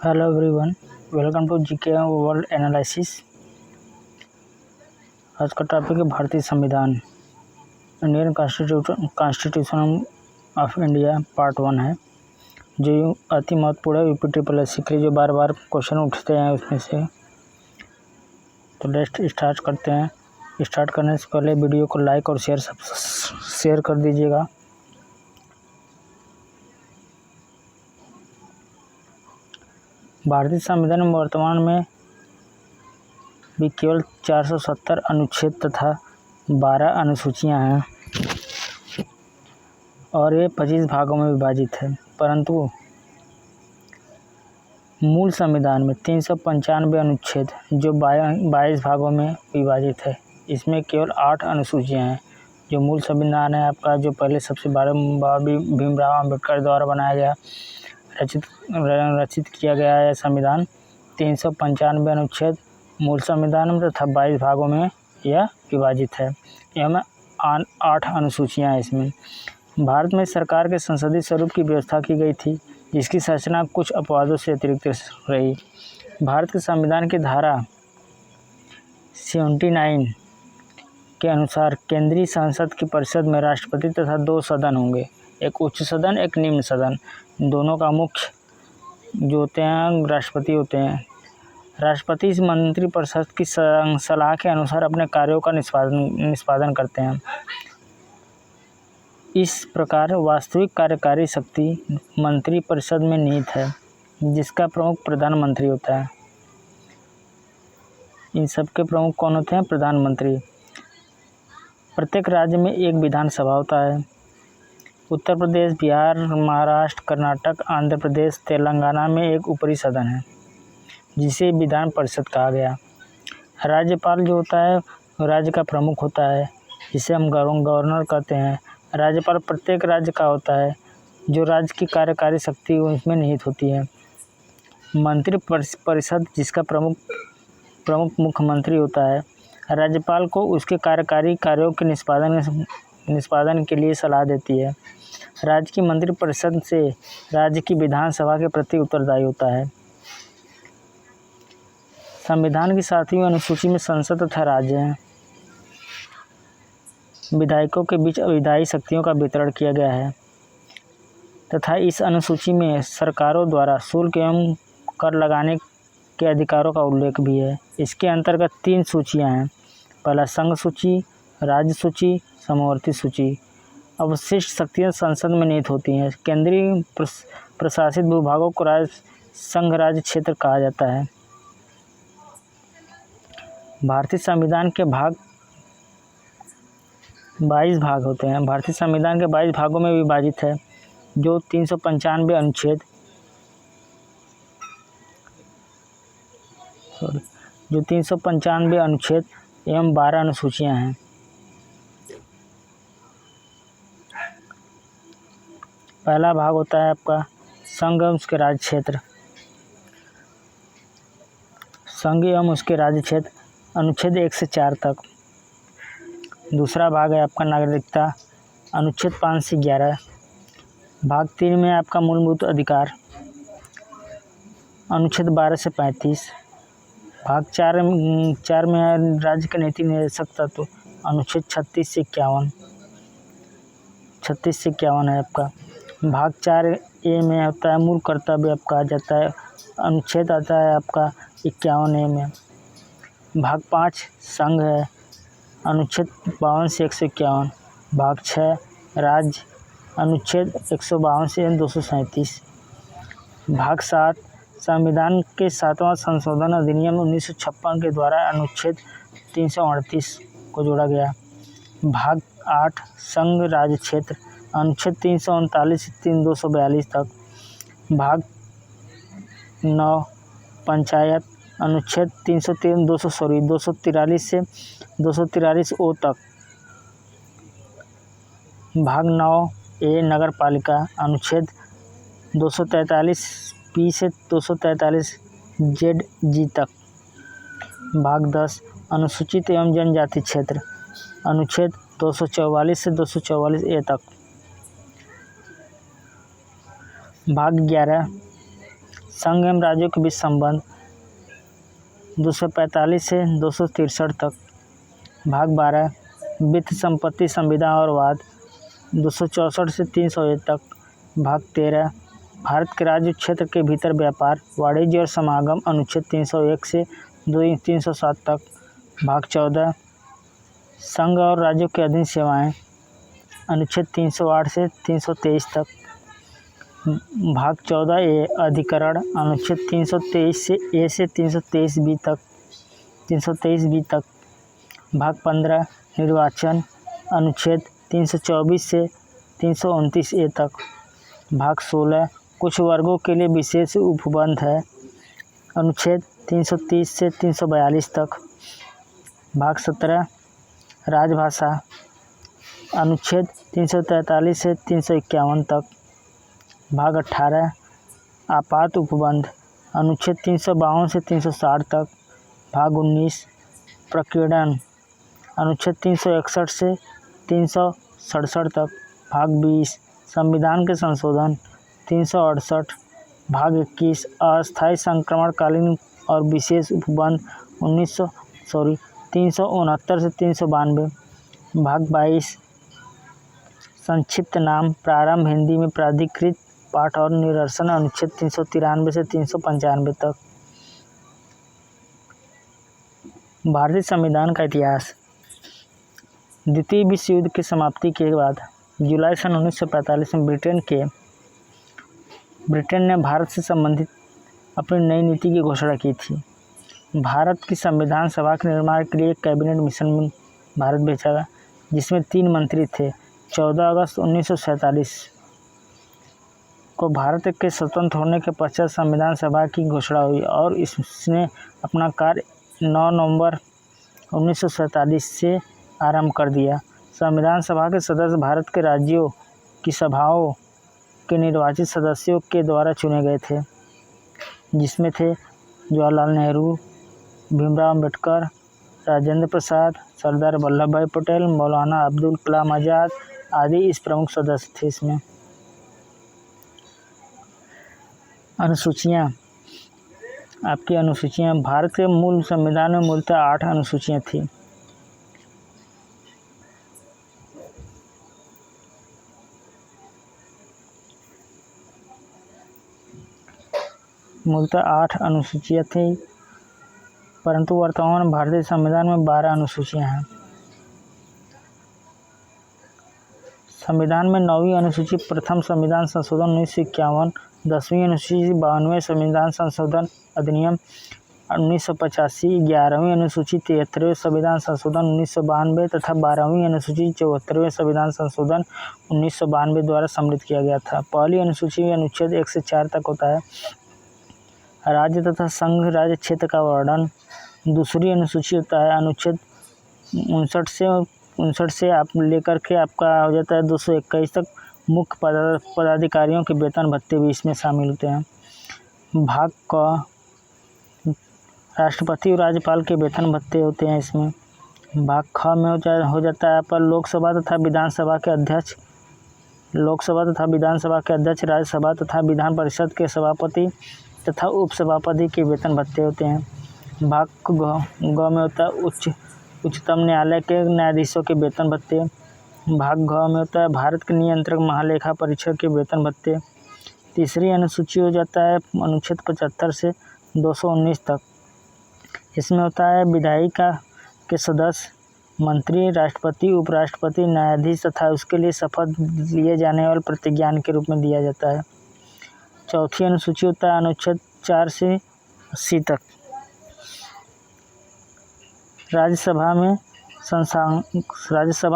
Hello everyone, welcome to GK world analysis. आज का topic है भारतीय संविधान। Indian constitution of India part 1 है, जो अति महत्वपूर्ण है। यूपी ट्रिपल एस के लिए जो बार बार क्वेश्चन उठते हैं उसमें से। तो लेट्स स्टार्ट करते हैं। स्टार्ट करने से पहले वीडियो को लाइक और शेयर कर दीजिएगा। भारतीय संविधान में वर्तमान में भी केवल 470 अनुच्छेद तथा 12 अनुसूचियां हैं और ये 25 भागों में विभाजित है, परंतु मूल संविधान में 395 अनुच्छेद जो 22 भागों में विभाजित है। इसमें केवल 8 अनुसूचियां हैं। जो मूल संविधान है आपका, जो पहले सबसे भीमराव अम्बेडकर द्वारा बनाया गया रचित किया गया है संविधान, 395 अनुच्छेद मूल संविधान में तथा 22 भागों में यह विभाजित है। एवं 8 अनुसूचियां हैं इसमें। भारत में सरकार के संसदीय स्वरूप की व्यवस्था की गई थी, जिसकी संरचना कुछ अपवादों से अतिरिक्त रही। भारत के संविधान की धारा 79 के अनुसार केंद्रीय संसद की परिषद में राष्ट्रपति तथा 2 सदन होंगे, एक उच्च सदन एक निम्न सदन। दोनों का मुख्य जो होते हैं राष्ट्रपति होते हैं। राष्ट्रपति इस मंत्रिपरिषद की सलाह के अनुसार अपने कार्यों का निष्पादन करते हैं। इस प्रकार वास्तविक कार्यकारी शक्ति मंत्रिपरिषद में निहित है, जिसका प्रमुख प्रधानमंत्री होता है। इन सब के प्रमुख कौन होते हैं? प्रधानमंत्री। प्रत्येक राज्य में एक विधानसभा होता है। उत्तर प्रदेश, बिहार, महाराष्ट्र, कर्नाटक, आंध्र प्रदेश, तेलंगाना में एक ऊपरी सदन है, जिसे विधान परिषद कहा गया। राज्यपाल जो होता है राज्य का प्रमुख होता है, जिसे हम गवर्नर कहते हैं। राज्यपाल प्रत्येक राज्य का होता है, जो राज्य की कार्यकारी शक्ति उसमें निहित होती है। मंत्रि परिषद, जिसका प्रमुख मुख्यमंत्री होता है। राज्यपाल को उसके कार्यकारी कार्यों के निष्पादन के लिए सलाह देती है। राज्य की मंत्रिपरिषद से राज्य की विधानसभा के प्रति उत्तरदायी होता है। संविधान की 7वीं अनुसूची में संसद तथा राज्य हैं। विधायकों के बीच विधायी शक्तियों का वितरण किया गया है तथा इस अनुसूची में सरकारों द्वारा शुल्क एवं कर लगाने के अधिकारों का उल्लेख भी है। इसके अंतर्गत 3 सूचियां हैं। पहला संघ सूची, राज्य सूची, समवर्ती सूची। अवशिष्ट शक्तियां संसद में निहित होती हैं। केंद्रीय प्रशासित भूभागों को संघ राज्य क्षेत्र कहा जाता है। भारतीय संविधान के 22 भाग होते हैं। भारतीय संविधान के 22 भागों में विभाजित है, जो 395 अनुच्छेद एवं 12 अनुसूचियां हैं। पहला भाग होता है आपका संघ एवं उसके राज्य क्षेत्र। संघ एवं उसके राज्य क्षेत्र, अनुच्छेद 1 से 4 तक। दूसरा भाग है आपका नागरिकता, अनुच्छेद 5 से 11। भाग 3 में आपका मूलभूत अधिकार, अनुच्छेद 12 से 35। भाग 4 में राज्य का नीति निर्देशक तत्व, अनुच्छेद 36 से 51 है आपका। भाग 4A में होता है मूल कर्तव्य आपका आ जाता है, अनुच्छेद आता है आपका 51A में। भाग 5 संघ है, अनुच्छेद 52 से 151। भाग 6 राज्य, अनुच्छेद 152 से 237। भाग 7 संविधान के 7वां संशोधन अधिनियम 1956 के द्वारा अनुच्छेद 338 को जोड़ा गया। भाग 8 संघ राज्य क्षेत्र, अनुच्छेद 339 से 242 तक। भाग 9 पंचायत, अनुच्छेद 243 से 243O तक। भाग 9A नगर पालिका, अनुच्छेद 243P से 243ZG तक। भाग 10 अनुसूचित एवं जनजाति क्षेत्र, अनुच्छेद 244 से 244A तक। भाग 11 संघ एवं राज्यों के बीच संबंध 245 से 263 तक। भाग 12 वित्त, संपत्ति, संविदा और वाद 264 से 301 तक। भाग 13 भारत के राज्य क्षेत्र के भीतर व्यापार, वाणिज्य और समागम अनुच्छेद 301 से 307 तक। भाग 14 संघ और राज्यों के अधीन सेवाएं अनुच्छेद 308 से 323 तक। भाग 14A अधिकरण अनुच्छेद 323 से ए से 323B तक। भाग 15 निर्वाचन अनुच्छेद 324 से 329A तक। भाग 16 कुछ वर्गों के लिए विशेष उपबंध है अनुच्छेद 330 से 342 तक। भाग 17 राजभाषा अनुच्छेद 343 से 351 तक। भाग 18 आपात उपबंध अनुच्छेद 352 से 360 तक। भाग 19 प्रकीर्णन अनुच्छेद 361 से 367 तक। भाग 20 संविधान के संशोधन 368। भाग 21 अस्थायी संक्रमणकालीन और विशेष उपबंध 369 से 392। भाग 22 संक्षिप्त नाम प्रारंभ हिंदी में प्राधिकृत पाठ और निरसन अनुच्छेद 393 से 395 तक। भारतीय संविधान का इतिहास। द्वितीय विश्व युद्ध की समाप्ति के बाद जुलाई सन 1945 में ब्रिटेन ने भारत से संबंधित अपनी नई नीति की घोषणा की थी। भारत की संविधान सभा के निर्माण के लिए एक कैबिनेट मिशन में भारत भेजा गया, जिसमें 3 मंत्री थे। 14 अगस्त 1947 को भारत के स्वतंत्र होने के पश्चात संविधान सभा की घोषणा हुई और इसने अपना कार्य 9 नवंबर 1947 से आरंभ कर दिया। संविधान सभा के सदस्य भारत के राज्यों की सभाओं के निर्वाचित सदस्यों के द्वारा चुने गए थे, जिसमें थे जवाहरलाल नेहरू, भीमराव अम्बेडकर, राजेंद्र प्रसाद, सरदार वल्लभ भाई पटेल, मौलाना अब्दुल कलाम आज़ाद आदि इस प्रमुख सदस्य थे। इसमें अनुसूचियाँ, आपकी अनुसूचियाँ। भारत के मूल संविधान में मूलतः 8 अनुसूचियाँ थीं। मूलतः 8 अनुसूचियाँ थीं, परंतु वर्तमान भारतीय संविधान में 12 अनुसूचियाँ हैं। संविधान में 9वीं अनुसूची प्रथम संविधान संशोधन 1951, 10वीं अनुसूची 52वें संविधान संशोधन अधिनियम 1985, 11वीं अनुसूची 73वें संविधान संशोधन 1992 तथा 12वीं अनुसूची 74वें संविधान संशोधन 1992 द्वारा सम्मिलित किया गया था। पहली अनुसूची में अनुच्छेद 1 से 4 तक होता है राज्य तथा संघ राज्य क्षेत्र का वर्णन। दूसरी अनुसूची होता है अनुच्छेद 59 से आप लेकर के आपका हो जाता है 221 तक। मुख्य पदाधिकारियों के वेतन भत्ते भी इसमें शामिल होते हैं। भाग क राष्ट्रपति और राज्यपाल के वेतन भत्ते होते हैं इसमें। भाग ख में हो जाता है पर लोकसभा तथा विधानसभा के अध्यक्ष, राज्यसभा तथा विधान परिषद के सभापति तथा उपसभापति के वेतन भत्ते होते हैं। भाग ग में होता है उच्चतम न्यायालय के न्यायाधीशों के वेतन भत्ते। भाग घ में होता है भारत के नियंत्रक महालेखा परीक्षक के वेतन भत्ते। तीसरी अनुसूची हो जाता है अनुच्छेद 75 से 219 तक। इसमें होता है विधायिका के सदस्य, मंत्री, राष्ट्रपति, उपराष्ट्रपति, न्यायाधीश तथा उसके लिए शपथ लिए जाने वाले प्रतिज्ञान के रूप में दिया जाता है। चौथी अनुसूची होता है अनुच्छेद 4 से 80 तक। राज्यसभा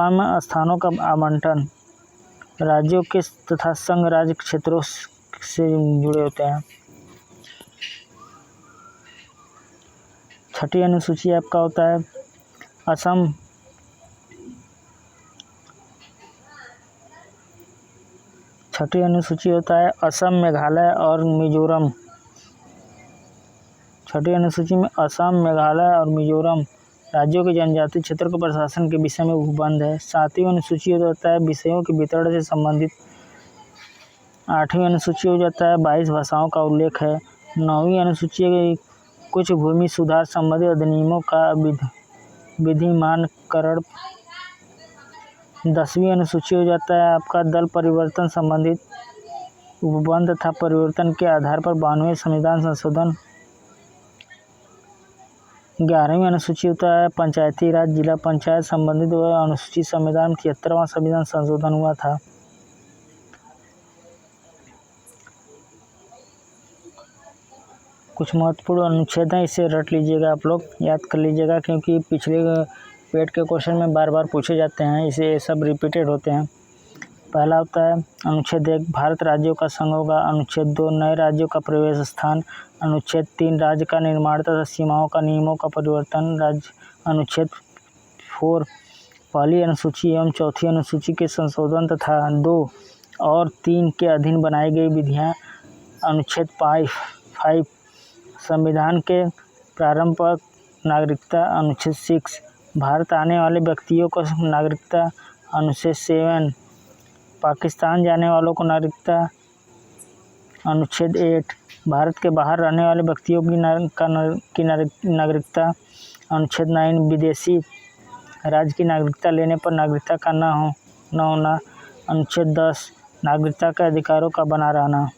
में स्थानों का आवंटन राज्यों के तथा संघ राज्य क्षेत्रों से जुड़े होते हैं। छठी अनुसूची आपका होता है असम। छठी अनुसूची होता है असम, मेघालय और मिजोरम। छठी अनुसूची में असम, मेघालय और मिजोरम राज्यों के जनजातीय क्षेत्रों के प्रशासन के विषय में उपबंध है। 7वीं अनुसूची हो जाता है विषयों के वितरण से संबंधित। 8वीं अनुसूची हो जाता है 22 भाषाओं का उल्लेख है। 9वीं अनुसूची कुछ भूमि सुधार संबंधी अधिनियमों का विधिमानकरण। 10वीं अनुसूची हो जाता है आपका दल परिवर्तन संबंधित उपबंध तथा परिवर्तन के आधार पर 92वें संविधान संशोधन। 11वीं अनुसूची होता है पंचायती राज जिला पंचायत संबंधित अनुसूची संविधान में 73वां संविधान संशोधन हुआ था। कुछ महत्वपूर्ण अनुच्छेद हैं, इसे रट लीजिएगा, आप लोग याद कर लीजिएगा, क्योंकि पिछले पेड के क्वेश्चन में बार बार पूछे जाते हैं, इसे सब रिपीटेड होते हैं। पहला होता है अनुच्छेद 1 भारत राज्यों का संघ होगा। अनुच्छेद 2 नए राज्यों का प्रवेश स्थान। अनुच्छेद 3 राज्य का निर्माण तथा सीमाओं का नियमों का परिवर्तन। अनुच्छेद 4 पहली अनुसूची एवं चौथी अनुसूची के संशोधन तथा 2 और 3 के अधीन बनाई गई विधियाँ। अनुच्छेद 5 संविधान के प्रारंभ पर नागरिकता। अनुच्छेद 6 भारत आने वाले व्यक्तियों को नागरिकता। अनुच्छेद 7 पाकिस्तान जाने वालों को नागरिकता। अनुच्छेद 8 भारत के बाहर रहने वाले व्यक्तियों की नागरिकता। अनुच्छेद 9 विदेशी राज्य की नागरिकता लेने पर नागरिकता का न होना। अनुच्छेद 10 नागरिकता के अधिकारों का बना रहना।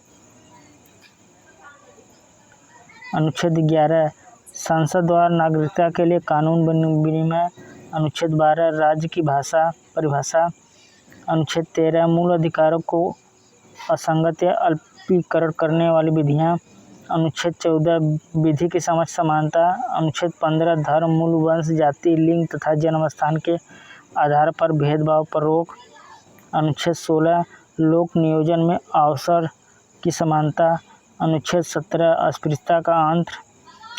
अनुच्छेद 11 संसद द्वारा नागरिकता के लिए कानून विनिमय। अनुच्छेद 12 राज्य की भाषा परिभाषा। अनुच्छेद 13 मूल अधिकारों को असंगत या अल्पीकरण करने वाली विधियाँ। अनुच्छेद 14 विधि की समझ समानता। अनुच्छेद 15 धर्म मूल वंश जाति लिंग तथा जन्म स्थान के आधार पर भेदभाव पर रोक। अनुच्छेद 16 लोक नियोजन में अवसर की समानता। अनुच्छेद 17 अस्पृश्यता का अंत।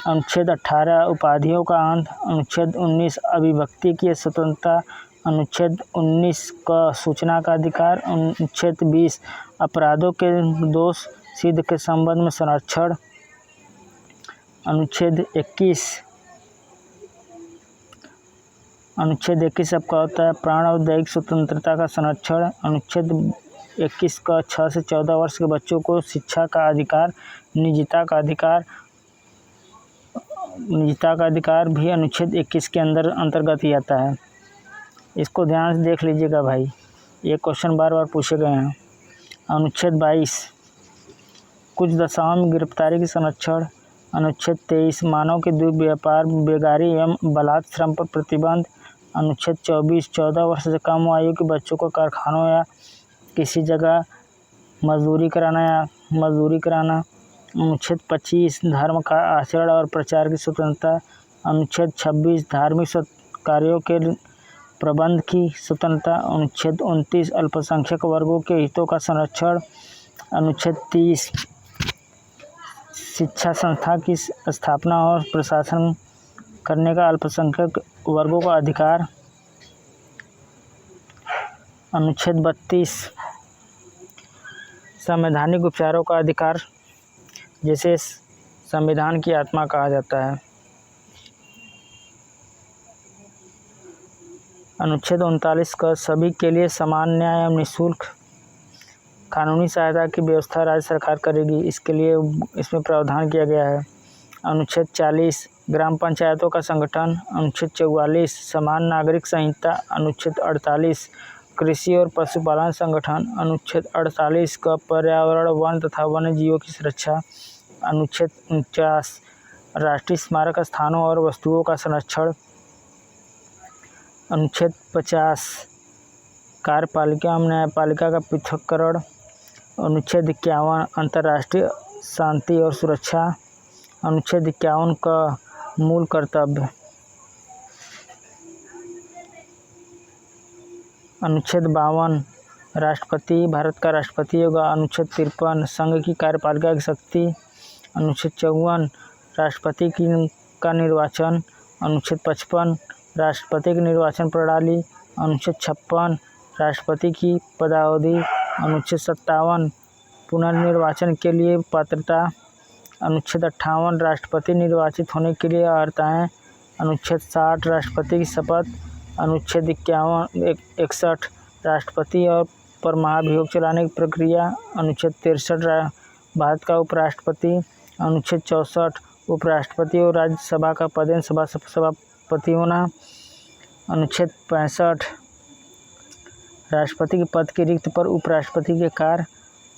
अनुच्छेद 18 उपाधियों का अंत। अनुच्छेद 19 अभिव्यक्ति की स्वतंत्रता। अनुच्छेद 19 का सूचना का अधिकार। अनुच्छेद 20 अपराधों के दोष सिद्ध के संबंध में संरक्षण। अनुच्छेद 21 आपका होता है प्राण और दैहिक स्वतंत्रता का संरक्षण। अनुच्छेद 21 का 6 से 14 वर्ष के बच्चों को शिक्षा का अधिकार। निजता का अधिकार भी अनुच्छेद 21 के अंतर्गत ही आता है। इसको ध्यान से देख लीजिएगा भाई, ये क्वेश्चन बार बार पूछे गए हैं। अनुच्छेद 22 कुछ दशाओं में गिरफ्तारी की संरक्षण। अनुच्छेद 23 मानव के दुर्व्यापार बेगारी एवं बलात् श्रम पर प्रतिबंध। अनुच्छेद 24 14 वर्ष से कम आयु के बच्चों को कारखानों या किसी जगह मजदूरी कराना। अनुच्छेद 25 धर्म का आचरण और प्रचार की स्वतंत्रता। अनुच्छेद 26 धार्मिक कार्यों के प्रबंध की स्वतंत्रता। अनुच्छेद 29 अल्पसंख्यक वर्गों के हितों का संरक्षण। अनुच्छेद 30 शिक्षा संस्था की स्थापना और प्रशासन करने का अल्पसंख्यक वर्गों का अधिकार। अनुच्छेद 32 संवैधानिक उपचारों का अधिकार, जिसे संविधान की आत्मा कहा जाता है। अनुच्छेद 39 का सभी के लिए समान न्याय एवं निःशुल्क कानूनी सहायता की व्यवस्था राज्य सरकार करेगी, इसके लिए इसमें प्रावधान किया गया है। अनुच्छेद 40 ग्राम पंचायतों का संगठन। अनुच्छेद 44 समान नागरिक संहिता। अनुच्छेद 48 कृषि और पशुपालन संगठन। अनुच्छेद 48 का पर्यावरण वन तथा वन्य जीवों की सुरक्षा। अनुच्छेद 49 राष्ट्रीय स्मारक स्थानों और वस्तुओं का संरक्षण। अनुच्छेद 50 कार्यपालिका एवं न्यायपालिका का पृथक्करण। अनुच्छेद 51 अंतर्राष्ट्रीय शांति और सुरक्षा। अनुच्छेद 51 का मूल कर्तव्य। अनुच्छेद 52 राष्ट्रपति भारत का राष्ट्रपति होगा। अनुच्छेद 53 संघ की कार्यपालिका की शक्ति। अनुच्छेद 54 राष्ट्रपति का निर्वाचन। अनुच्छेद 55 राष्ट्रपति की निर्वाचन प्रणाली। अनुच्छेद 56 राष्ट्रपति की पदावधि। अनुच्छेद 57 पुनर्निर्वाचन के लिए पात्रता। अनुच्छेद 58 राष्ट्रपति निर्वाचित होने के लिए अर्हताएँ। अनुच्छेद 60 राष्ट्रपति की शपथ। अनुच्छेद 61 राष्ट्रपति और पर महाभियोग चलाने की प्रक्रिया। अनुच्छेद 63 भारत का उपराष्ट्रपति। अनुच्छेद 64 उपराष्ट्रपति और राज्यसभा का पदेन सभापति होना। अनुच्छेद 65 राष्ट्रपति के पद के रिक्त पर उपराष्ट्रपति के कार्य।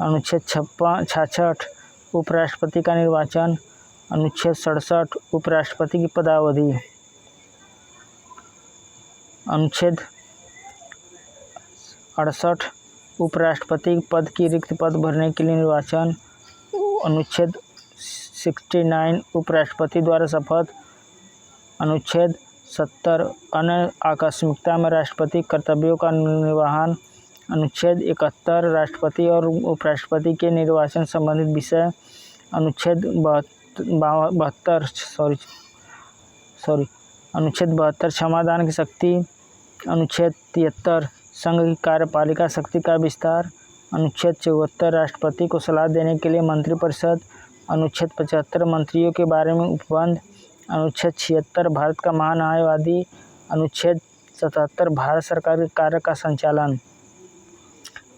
अनुच्छेद 66 उपराष्ट्रपति का निर्वाचन। अनुच्छेद 67 उपराष्ट्रपति की पदावधि। अनुच्छेद 68 उपराष्ट्रपति पद की रिक्त पद भरने के लिए निर्वाचन। अनुच्छेद 69 उपराष्ट्रपति द्वारा शपथ। अनुच्छेद 70 अन्य आकस्मिकता में राष्ट्रपति कर्तव्यों का निर्वहन। अनुच्छेद 71 राष्ट्रपति और उपराष्ट्रपति के निर्वाचन संबंधित विषय। अनुच्छेद 72 क्षमादान की शक्ति। अनुच्छेद 73 संघ की कार्यपालिका शक्ति का विस्तार। अनुच्छेद 74 राष्ट्रपति को सलाह देने के लिए मंत्रिपरिषद। अनुच्छेद 75 मंत्रियों के बारे में उपबंध। अनुच्छेद 76 भारत का महान्यायवादी। अनुच्छेद 77 भारत सरकार के कार्य का संचालन।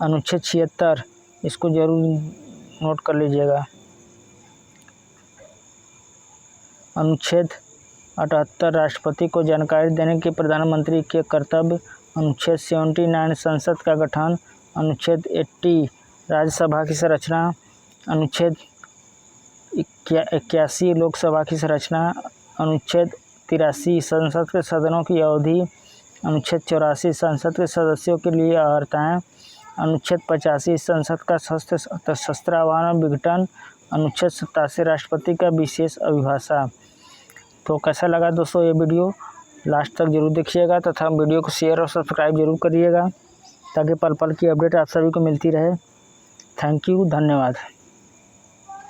अनुच्छेद 76 इसको जरूर नोट कर लीजिएगा। अनुच्छेद 78 राष्ट्रपति को जानकारी देने के प्रधानमंत्री के कर्तव्य। अनुच्छेद 79 संसद का गठन। अनुच्छेद 80 राज्यसभा की संरचना। अनुच्छेद 81 लोकसभा की संरचना। अनुच्छेद 83 संसद के सदनों की अवधि। अनुच्छेद 84 संसद के सदस्यों के लिए अर्हताएँ। अनुच्छेद 85 संसद का शस्त्रावाहन विघटन। अनुच्छेद 87 राष्ट्रपति का विशेष अभिभाषा। तो कैसा लगा दोस्तों ये वीडियो, लास्ट तक जरूर देखिएगा तथा वीडियो को शेयर और सब्सक्राइब जरूर करिएगा ताकि पल पल की अपडेट आप सभी को मिलती रहे। थैंक यू, धन्यवाद।